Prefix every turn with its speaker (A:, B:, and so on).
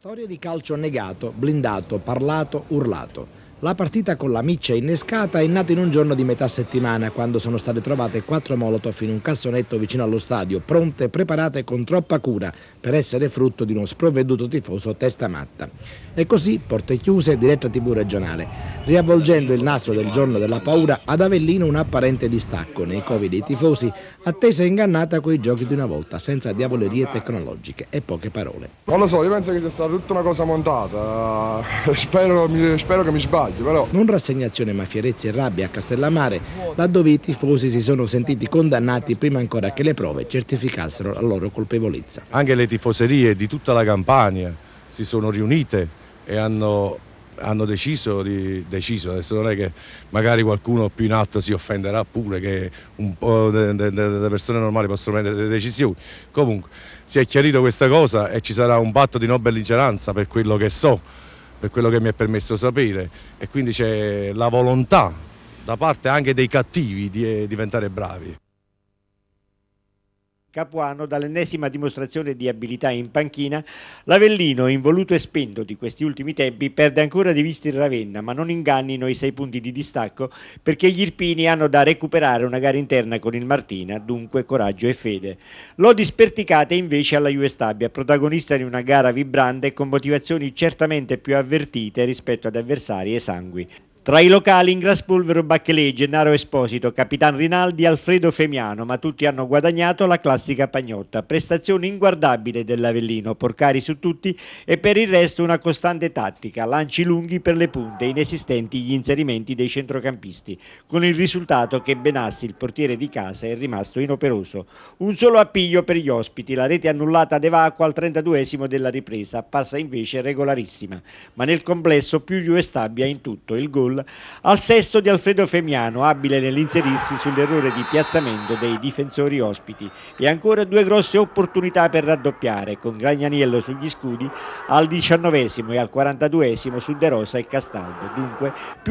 A: Storie di calcio negato, blindato, parlato, urlato. La partita con la miccia innescata è nata in un giorno di metà settimana, quando sono state trovate 4 molotov in un cassonetto vicino allo stadio, pronte e preparate con troppa cura per essere frutto di uno sprovveduto tifoso testa matta. E così, porte chiuse, diretta TV regionale, riavvolgendo il nastro del giorno della paura, ad Avellino un apparente distacco nei covi dei tifosi, attesa e ingannata coi giochi di una volta, senza diavolerie tecnologiche e poche parole.
B: Non lo so, io penso che sia stata tutta una cosa montata, spero che mi sbagli. Però.
A: Non rassegnazione ma fierezza e rabbia a Castellammare, laddove i tifosi si sono sentiti condannati prima ancora che le prove certificassero la loro colpevolezza.
C: Anche le tifoserie di tutta la Campania si sono riunite e hanno deciso, adesso non è che magari qualcuno più in alto si offenderà pure, che un po' delle persone normali possono prendere delle decisioni. Comunque si è chiarito questa cosa e ci sarà un patto di non belligeranza, per quello che so, per quello che mi è permesso sapere, e quindi c'è la volontà da parte anche dei cattivi di diventare bravi.
D: Capuano, dall'ennesima dimostrazione di abilità in panchina, l'Avellino, involuto e spento di questi ultimi tempi, perde ancora di vista il Ravenna, ma non ingannino i 6 punti di distacco, perché gli irpini hanno da recuperare una gara interna con il Martina, dunque coraggio e fede. Lodi sperticate invece alla Juve Stabia, protagonista di una gara vibrante e con motivazioni certamente più avvertite rispetto ad avversari esangui. Tra i locali in Graspolvero Bacchelè, Gennaro Esposito, Capitan Rinaldi, Alfredo Femiano, ma tutti hanno guadagnato la classica pagnotta. Prestazione inguardabile dell'Avellino, porcari su tutti, e per il resto una costante tattica, lanci lunghi per le punte, inesistenti gli inserimenti dei centrocampisti, con il risultato che Benassi, il portiere di casa, è rimasto inoperoso. Un solo appiglio per gli ospiti, la rete annullata De Vacco al 32esimo della ripresa, passa invece regolarissima, ma nel complesso più Juve Stabia in tutto, il gol al sesto di Alfredo Femiano, abile nell'inserirsi sull'errore di piazzamento dei difensori ospiti, e ancora 2 grosse opportunità per raddoppiare, con Gragnaniello sugli scudi al 19esimo e al 42esimo su De Rosa e Castaldo. Dunque più